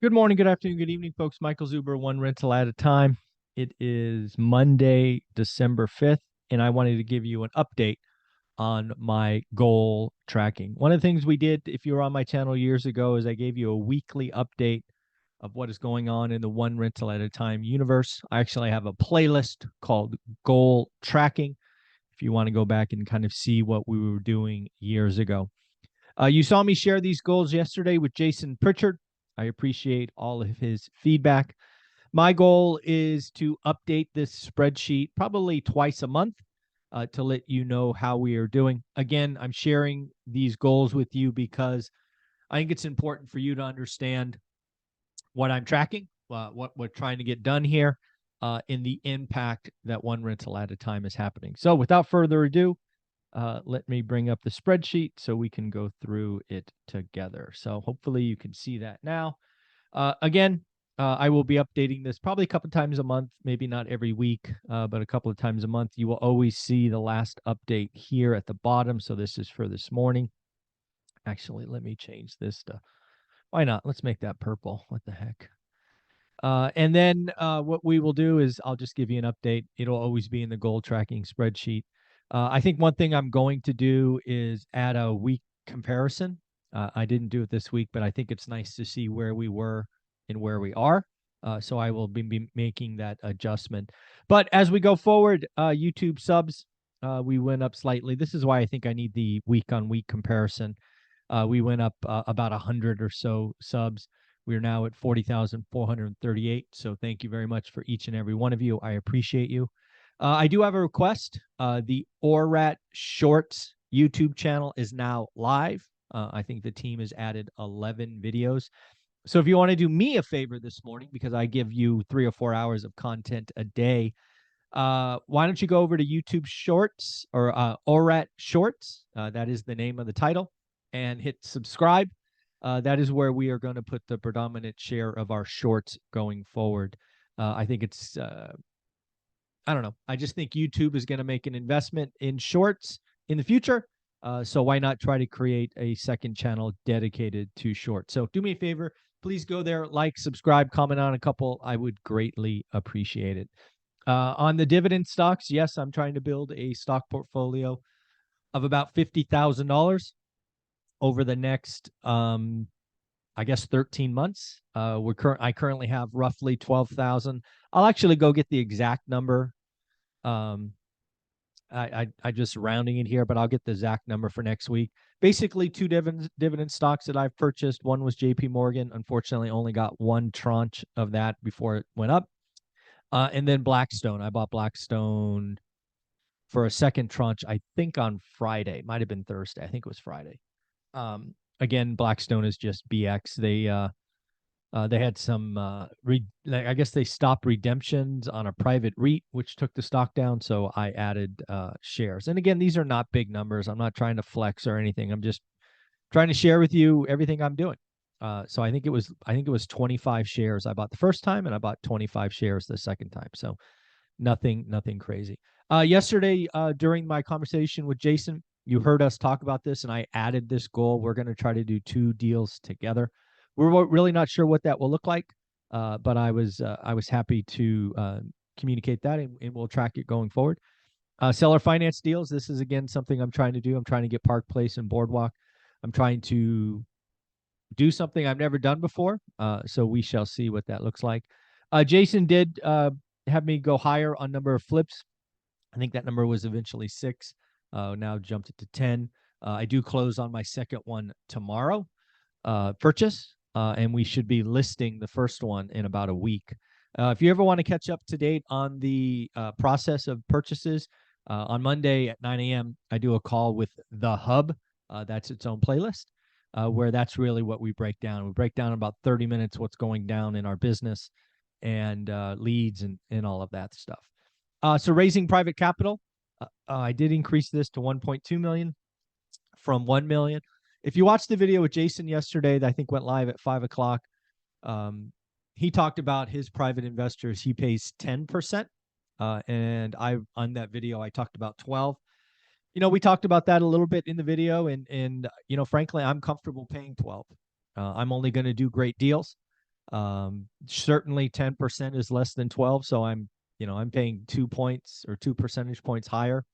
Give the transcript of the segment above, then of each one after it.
Good morning, good afternoon, good evening, folks. Michael Zuber, one rental at a time. It is Monday, December 5th, and I wanted to give you an update on my goal tracking. One of the things we did, if you were on my channel years ago, is I gave you a weekly update of what is going on in the one rental at a time universe. I actually have a playlist called Goal Tracking if you want to go back and kind of see what we were doing years ago. You saw me share these goals yesterday with Jason Pritchard. I appreciate all of his feedback. My goal is to update this spreadsheet probably twice a month to let you know how we are doing. Again, I'm sharing these goals with you because I think it's important for you to understand what I'm tracking, what we're trying to get done here, and the impact that one rental at a time is happening. So without further ado, let me bring up the spreadsheet so we can go through it together. So hopefully you can see that now. Again, I will be updating this probably a couple times a month, maybe not every week, but a couple of times a month. You will always see the last update here at the bottom. So this is for this morning. Actually, let me change this to, why not? Let's make that purple. What the heck? And then what we will do is I'll just give you an update. It'll always be in the goal tracking spreadsheet. I think one thing I'm going to do is add a week comparison. I didn't do it this week, but I think it's nice to see where we were and where we are. So I will be making that adjustment. But as we go forward, YouTube subs, we went up slightly. This is why I think I need the week-on-week comparison. We went up about 100 or so subs. We're now at 40,438. So thank you very much for each and every one of you. I appreciate you. I do have a request. The ORAT Shorts YouTube channel is now live. I think the team has added 11 videos. So if you want to do me a favor this morning, because I give you 3 or 4 hours of content a day, why don't you go over to YouTube Shorts or ORAT Shorts? That is the name of the title, and hit subscribe. That is where we are going to put the predominant share of our shorts going forward. I think it's, I don't know. I just think YouTube is going to make an investment in shorts in the future. So why not try to create a second channel dedicated to shorts? So do me a favor. Please go there, like, subscribe, comment on a couple. I would greatly appreciate it. On the dividend stocks, yes, I'm trying to build a stock portfolio of about $50,000 over the next, I guess, 13 months. I currently have roughly 12,000. I'll actually go get the exact number. I just rounding it here, but I'll get the exact number for next week. Basically, two dividend stocks that I've purchased. One was JP Morgan. Unfortunately, only got one tranche of that before it went up. And then Blackstone. I bought Blackstone for a second tranche, I think on Friday. Might have been Thursday. I think it was Friday. Again, Blackstone is just BX. They had some, I guess they stopped redemptions on a private REIT, which took the stock down. So I added shares. And again, these are not big numbers. I'm not trying to flex or anything. I'm just trying to share with you everything I'm doing. So I think it was 25 shares I bought the first time, and I bought 25 shares the second time. So nothing crazy. Yesterday, during my conversation with Jason, you heard us talk about this, and I added this goal. We're going to try to do 2 deals together. We're really not sure what that will look like, but I was happy to communicate that, and we'll track it going forward. Seller finance deals. This is, again, something I'm trying to do. I'm trying to get Park Place and Boardwalk. I'm trying to do something I've never done before, so we shall see what that looks like. Jason did have me go higher on number of flips. I think that number was eventually 6. Now jumped it to 10. I do close on my second one tomorrow, purchase, and we should be listing the first one in about a week. If you ever want to catch up to date on the process of purchases, on Monday at 9 a.m., I do a call with The Hub. That's its own playlist, where that's really what we break down. We break down in about 30 minutes what's going down in our business and leads and all of that stuff. So raising private capital, I did increase this to 1.2 million from 1 million. If you watched the video with Jason yesterday, that I think went live at 5 o'clock, he talked about his private investors. He pays 10%. And on that video, I talked about 12. We talked about that a little bit in the video, and frankly, I'm comfortable paying 12. I'm only going to do great deals. Certainly 10% is less than 12. So I'm paying 2 points or 2 percentage points higher.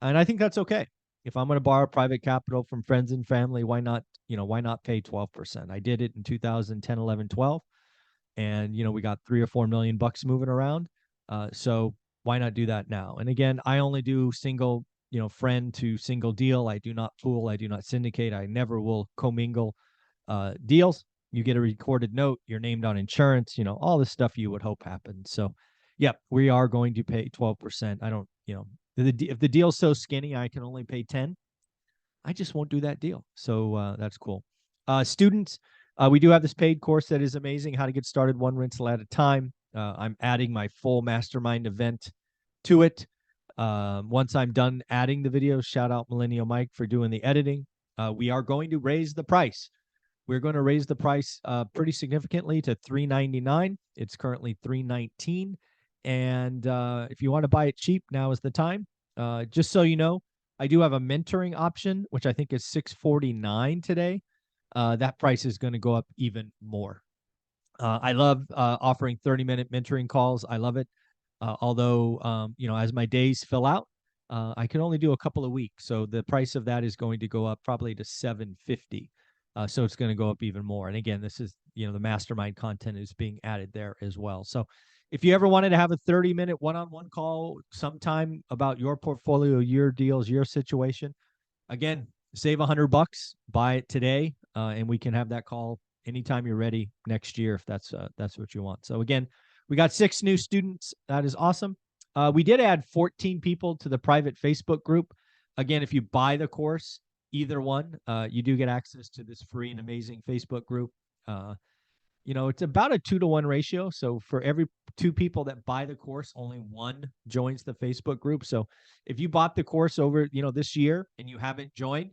And I think that's okay. If I'm going to borrow private capital from friends and family, why not pay 12%? I did it in 2010, 11, 12. And, we got 3 or 4 million bucks moving around. So why not do that now? And again, I only do single, friend to single deal. I do not pool. I do not syndicate. I never will commingle deals. You get a recorded note. You're named on insurance. All the stuff you would hope happens. So, yeah, we are going to pay 12%. I don't, if the deal's so skinny, I can only pay 10. I just won't do that deal. So that's cool. Students, we do have this paid course that is amazing. How to get started one rental at a time. I'm adding my full mastermind event to it. Once I'm done adding the videos, shout out Millennial Mike for doing the editing. We are going to raise the price. We're going to raise the price pretty significantly to $399. It's currently $319. And if you want to buy it cheap, now is the time. Just so you know, I do have a mentoring option, which I think is $649 today. That price is going to go up even more. I love offering 30-minute mentoring calls. I love it. Although, as my days fill out, I can only do a couple of weeks. So the price of that is going to go up probably to $750. So it's going to go up even more. And again, this is, the mastermind content is being added there as well. So if you ever wanted to have a 30-minute one-on-one call sometime about your portfolio, your deals, your situation, again, save $100, buy it today, and we can have that call anytime you're ready next year if that's what you want. So again, we got 6 new students. That is awesome. We did add 14 people to the private Facebook group. Again, if you buy the course, either one, you do get access to this free and amazing Facebook group. It's about a 2-to-1 ratio. So for every 2 people that buy the course, only 1 joins the Facebook group. So if you bought the course over, this year and you haven't joined,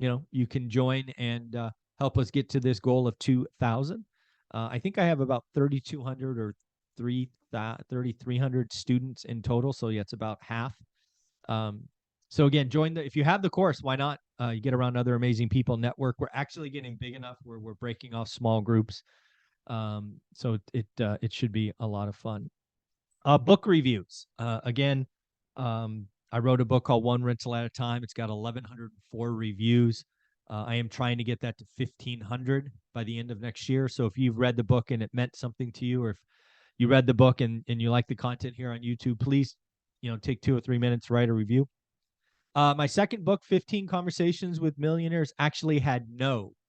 you can join and help us get to this goal of 2,000. I think I have about 3,200 or 3,300 students in total. So yeah, it's about half. So again, if you have the course, why not? You get around other amazing people, network. We're actually getting big enough where we're breaking off small groups. So it should be a lot of fun. Book reviews. Again, I wrote a book called One Rental at a Time. It's got 1,104 reviews. I am trying to get that to 1,500 by the end of next year. So if you've read the book and it meant something to you, or if you read the book and you like the content here on YouTube, please, take 2 or 3 minutes, write a review. My second book, 15 Conversations with Millionaires, actually had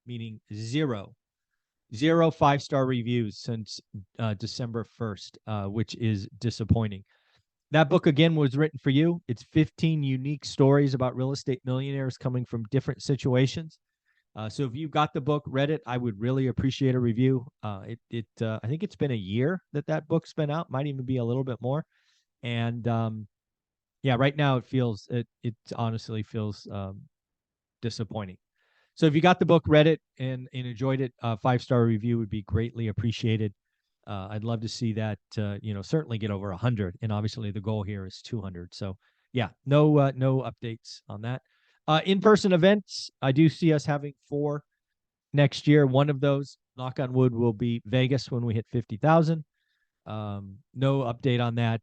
meaning zero 5-star reviews since December 1st, which is disappointing. That book, again, was written for you. It's 15 unique stories about real estate millionaires coming from different situations. So if you got the book, read it, I would really appreciate a review. I think it's been a year that book's been out, might even be a little bit more. And yeah, right now it honestly feels disappointing. So if you got the book, read it, and enjoyed it, a 5-star review would be greatly appreciated. I'd love to see that, certainly get over 100. And obviously the goal here is 200. So yeah, no updates on that. In-person events, I do see us having 4 next year. One of those, knock on wood, will be Vegas when we hit 50,000. No update on that.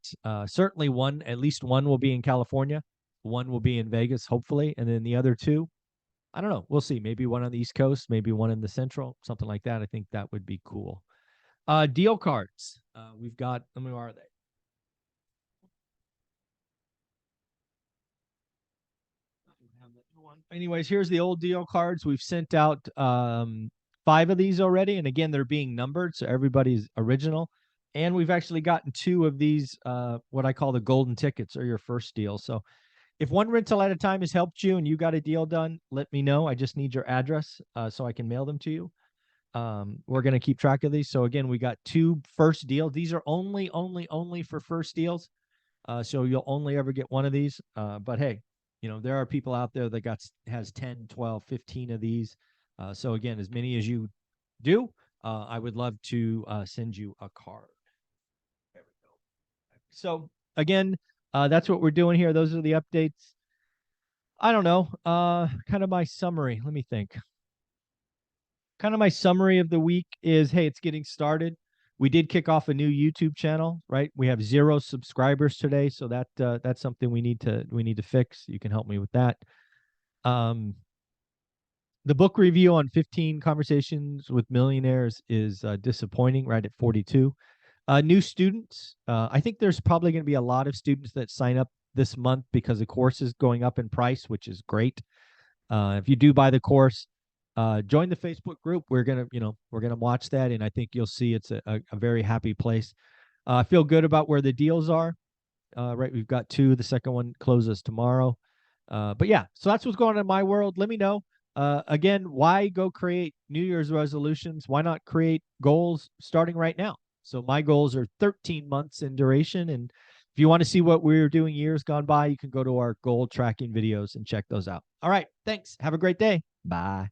Certainly at least one will be in California. One will be in Vegas, hopefully. And then the other 2, I don't know. We'll see. Maybe one on the East Coast, maybe one in the Central, something like that. I think that would be cool. Deal cards. We've got, where are they? Anyways, here's the old deal cards. We've sent out 5 of these already. And again, they're being numbered, so everybody's original. And we've actually gotten 2 of these, what I call the golden tickets, or your first deal. So if One Rental at a Time has helped you and you got a deal done, let me know. I just need your address so I can mail them to you. We're going to keep track of these. So again, we got 2 first deals. These are only for first deals. So you'll only ever get 1 of these. But hey, there are people out there that has 10, 12, 15 of these. So again, as many as you do, I would love to send you a card. There we go. So again, that's what we're doing here. Those are the updates. I don't know. Kind of my summary. Let me think. kind of my summary of the week is, hey, it's getting started. We did kick off a new YouTube channel, right? We have 0 subscribers today, so that's something we need to fix. You can help me with that. The book review on 15 Conversations with Millionaires is disappointing, right at 42. New students. I think there's probably going to be a lot of students that sign up this month because the course is going up in price, which is great. If you do buy the course, join the Facebook group. We're gonna watch that, and I think you'll see it's a very happy place. I feel good about where the deals are. Right, we've got 2. The second one closes tomorrow. But yeah, so that's what's going on in my world. Let me know. Again, why go create New Year's resolutions? Why not create goals starting right now? So my goals are 13 months in duration. And if you want to see what we were doing years gone by, you can go to our goal tracking videos and check those out. All right. Thanks. Have a great day. Bye.